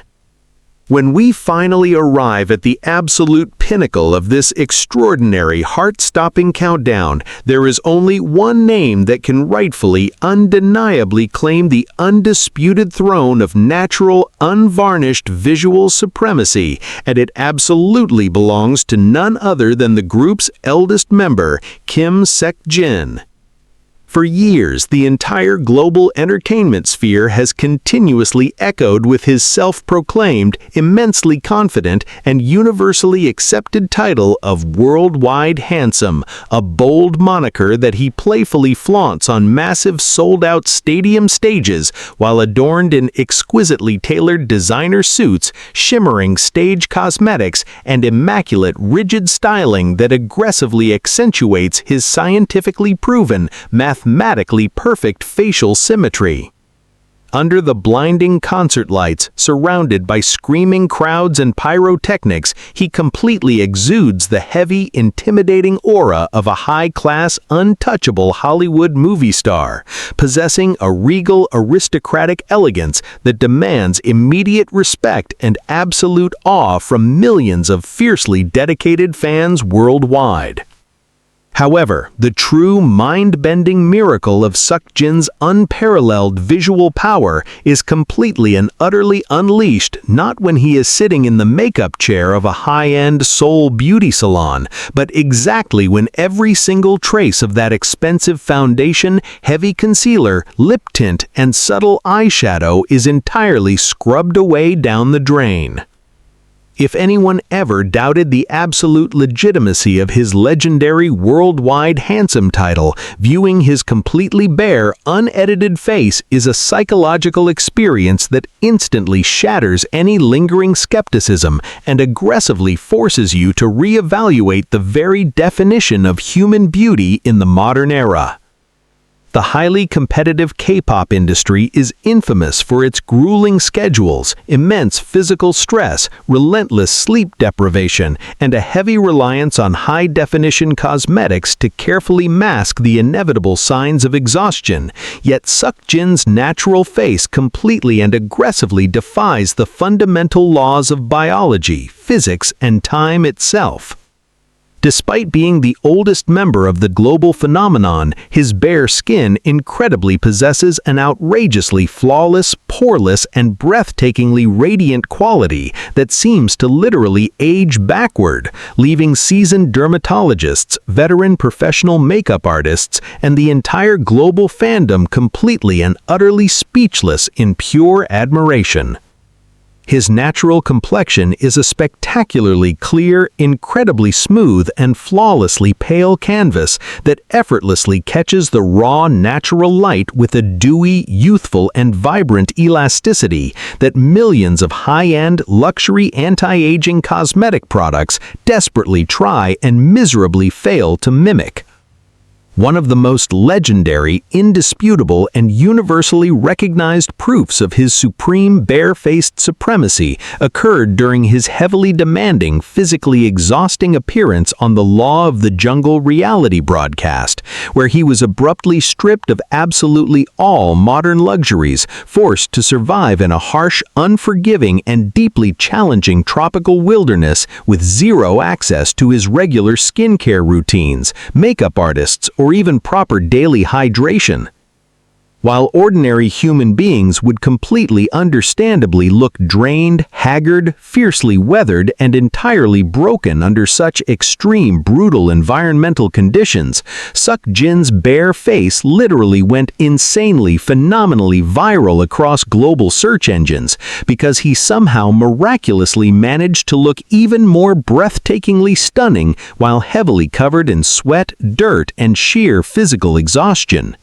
When we finally arrive at the absolute pinnacle of this extraordinary, heart-stopping countdown, there is only one name that can rightfully, undeniably claim the undisputed throne of natural, unvarnished visual supremacy, and it absolutely belongs to none other than the group's eldest member, Kim Seok-jin. For years, the entire global entertainment sphere has continuously echoed with his self-proclaimed, immensely confident, and universally accepted title of Worldwide Handsome, a bold moniker that he playfully flaunts on massive sold-out stadium stages while adorned in exquisitely tailored designer suits, shimmering stage cosmetics, and immaculate rigid styling that aggressively accentuates his scientifically proven, mathematically perfect facial symmetry. Under the blinding concert lights, surrounded by screaming crowds and pyrotechnics, he completely exudes the heavy, intimidating aura of a high-class, untouchable Hollywood movie star, possessing a regal, aristocratic elegance that demands immediate respect and absolute awe from millions of fiercely dedicated fans worldwide. However, the true mind-bending miracle of Seok-jin's unparalleled visual power is completely and utterly unleashed not when he is sitting in the makeup chair of a high-end Seoul beauty salon, but exactly when every single trace of that expensive foundation, heavy concealer, lip tint, and subtle eyeshadow is entirely scrubbed away down the drain. If anyone ever doubted the absolute legitimacy of his legendary worldwide handsome title, viewing his completely bare, unedited face is a psychological experience that instantly shatters any lingering skepticism and aggressively forces you to reevaluate the very definition of human beauty in the modern era. The highly competitive K-pop industry is infamous for its grueling schedules, immense physical stress, relentless sleep deprivation, and a heavy reliance on high-definition cosmetics to carefully mask the inevitable signs of exhaustion. Yet Seok-jin's natural face completely and aggressively defies the fundamental laws of biology, physics, and time itself. Despite being the oldest member of the global phenomenon, his bare skin incredibly possesses an outrageously flawless, poreless, and breathtakingly radiant quality that seems to literally age backward, leaving seasoned dermatologists, veteran professional makeup artists, and the entire global fandom completely and utterly speechless in pure admiration. His natural complexion is a spectacularly clear, incredibly smooth, and flawlessly pale canvas that effortlessly catches the raw, natural light with a dewy, youthful, and vibrant elasticity that millions of high-end, luxury anti-aging cosmetic products desperately try and miserably fail to mimic. One of the most legendary, indisputable, and universally recognized proofs of his supreme barefaced supremacy occurred during his heavily demanding, physically exhausting appearance on the Law of the Jungle reality broadcast, where he was abruptly stripped of absolutely all modern luxuries, forced to survive in a harsh, unforgiving, and deeply challenging tropical wilderness with zero access to his regular skincare routines, makeup artists, or even proper daily hydration. While ordinary human beings would completely understandably look drained, haggard, fiercely weathered, and entirely broken under such extreme, brutal environmental conditions, Suk Jin's bare face literally went insanely, phenomenally viral across global search engines because he somehow miraculously managed to look even more breathtakingly stunning while heavily covered in sweat, dirt, and sheer physical exhaustion.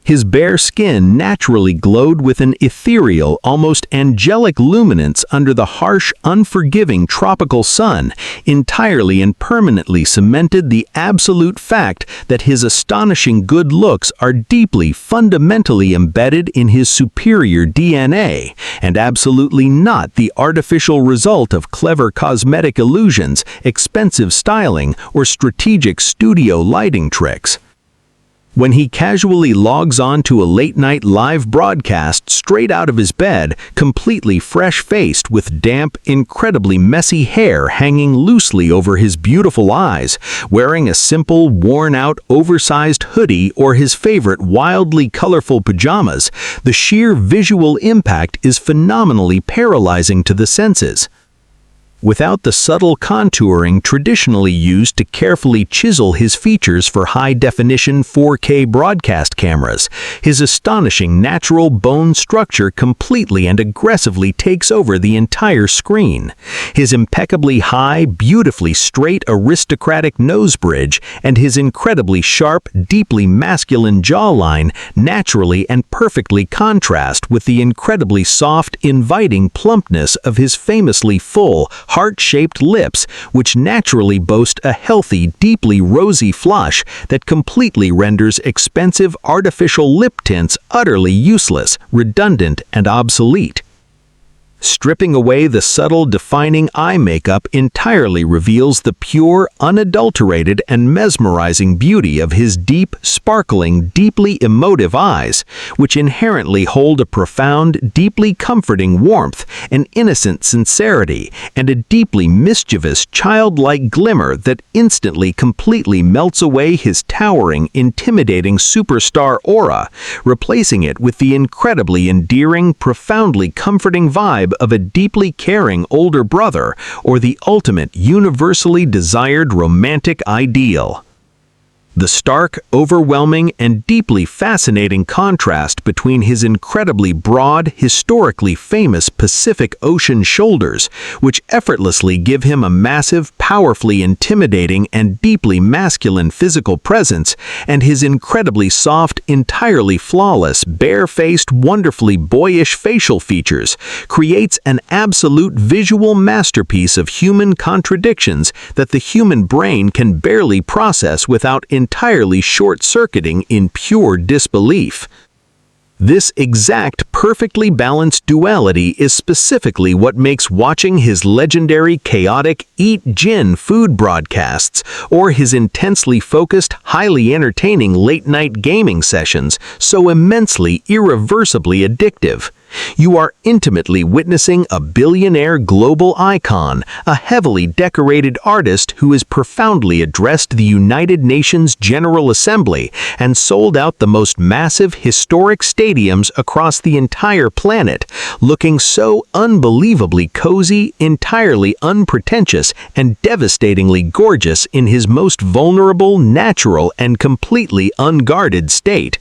His bare skin naturally glowed with an ethereal, almost angelic luminance under the harsh, unforgiving tropical sun, entirely and permanently cemented the absolute fact that his astonishing good looks are deeply, fundamentally embedded in his superior DNA, and absolutely not the artificial result of clever cosmetic illusions, expensive styling, or strategic studio lighting tricks. When he casually logs on to a late-night live broadcast straight out of his bed, completely fresh-faced with damp, incredibly messy hair hanging loosely over his beautiful eyes, wearing a simple, worn-out, oversized hoodie or his favorite wildly colorful pajamas, the sheer visual impact is phenomenally paralyzing to the senses. Without the subtle contouring traditionally used to carefully chisel his features for high-definition 4K broadcast cameras, his astonishing natural bone structure completely and aggressively takes over the entire screen. His impeccably high, beautifully straight aristocratic nose bridge and his incredibly sharp, deeply masculine jawline naturally and perfectly contrast with the incredibly soft, inviting plumpness of his famously full, heart-shaped lips, which naturally boast a healthy, deeply rosy flush that completely renders expensive artificial lip tints utterly useless, redundant, and obsolete. Stripping away the subtle, defining eye makeup entirely reveals the pure, unadulterated, and mesmerizing beauty of his deep, sparkling, deeply emotive eyes, which inherently hold a profound, deeply comforting warmth, an innocent sincerity, and a deeply mischievous, childlike glimmer that instantly completely melts away his towering, intimidating superstar aura, replacing it with the incredibly endearing, profoundly comforting vibe of a deeply caring older brother or the ultimate universally desired romantic ideal. The stark, overwhelming, and deeply fascinating contrast between his incredibly broad, historically famous Pacific Ocean shoulders, which effortlessly give him a massive, powerfully intimidating, and deeply masculine physical presence, and his incredibly soft, entirely flawless, bare-faced, wonderfully boyish facial features, creates an absolute visual masterpiece of human contradictions that the human brain can barely process without entirely short-circuiting in pure disbelief. This exact, perfectly balanced duality is specifically what makes watching his legendary chaotic Eat Jin food broadcasts or his intensely focused, highly entertaining late-night gaming sessions so immensely, irreversibly addictive. You are intimately witnessing a billionaire global icon, a heavily decorated artist who has profoundly addressed the United Nations General Assembly and sold out the most massive historic stadiums across the entire planet, looking so unbelievably cozy, entirely unpretentious, and devastatingly gorgeous in his most vulnerable, natural, and completely unguarded state.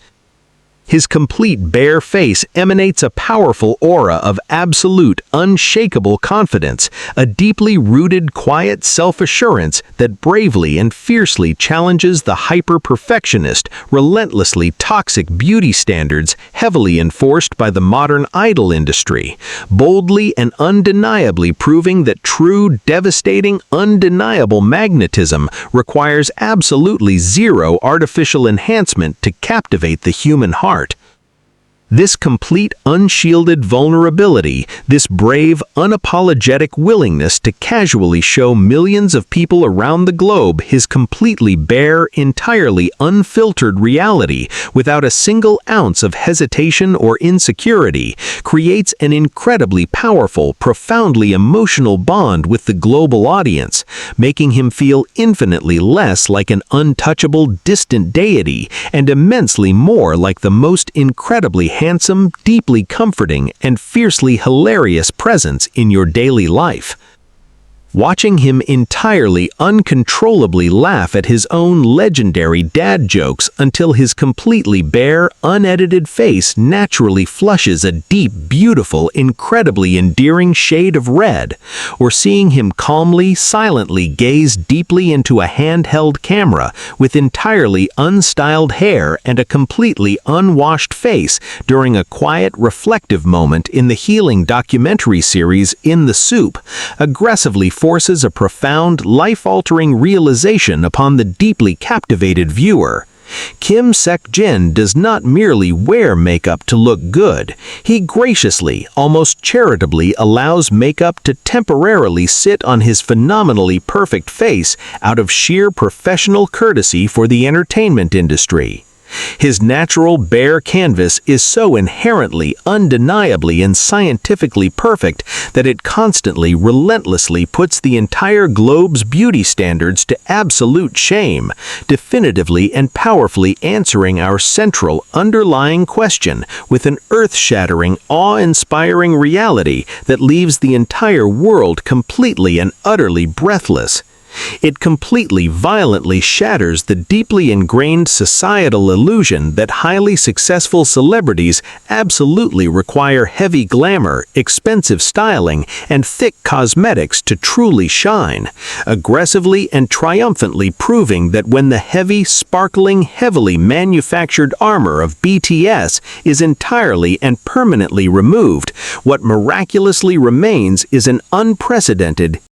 His complete bare face emanates a powerful aura of absolute, unshakable confidence, a deeply rooted, quiet self-assurance that bravely and fiercely challenges the hyper-perfectionist, relentlessly toxic beauty standards heavily enforced by the modern idol industry, boldly and undeniably proving that true, devastating, undeniable magnetism requires absolutely zero artificial enhancement to captivate the human heart. This complete, unshielded vulnerability, this brave, unapologetic willingness to casually show millions of people around the globe his completely bare, entirely unfiltered reality without a single ounce of hesitation or insecurity, creates an incredibly powerful, profoundly emotional bond with the global audience, making him feel infinitely less like an untouchable, distant deity and immensely more like the most incredibly handsome, deeply comforting, and fiercely hilarious presence in your daily life. Watching him entirely uncontrollably laugh at his own legendary dad jokes until his completely bare, unedited face naturally flushes a deep, beautiful, incredibly endearing shade of red, or seeing him calmly, silently gaze deeply into a handheld camera with entirely unstyled hair and a completely unwashed face during a quiet, reflective moment in the healing documentary series In the Soop, aggressively forces a profound, life-altering realization upon the deeply captivated viewer. Kim Seok-jin does not merely wear makeup to look good. He graciously, almost charitably allows makeup to temporarily sit on his phenomenally perfect face out of sheer professional courtesy for the entertainment industry. His natural bare canvas is so inherently, undeniably, and scientifically perfect that it constantly, relentlessly puts the entire globe's beauty standards to absolute shame, definitively and powerfully answering our central, underlying question with an earth-shattering, awe-inspiring reality that leaves the entire world completely and utterly breathless. It completely, violently shatters the deeply ingrained societal illusion that highly successful celebrities absolutely require heavy glamour, expensive styling, and thick cosmetics to truly shine, aggressively and triumphantly proving that when the heavy, sparkling, heavily manufactured armor of BTS is entirely and permanently removed, what miraculously remains is an unprecedented,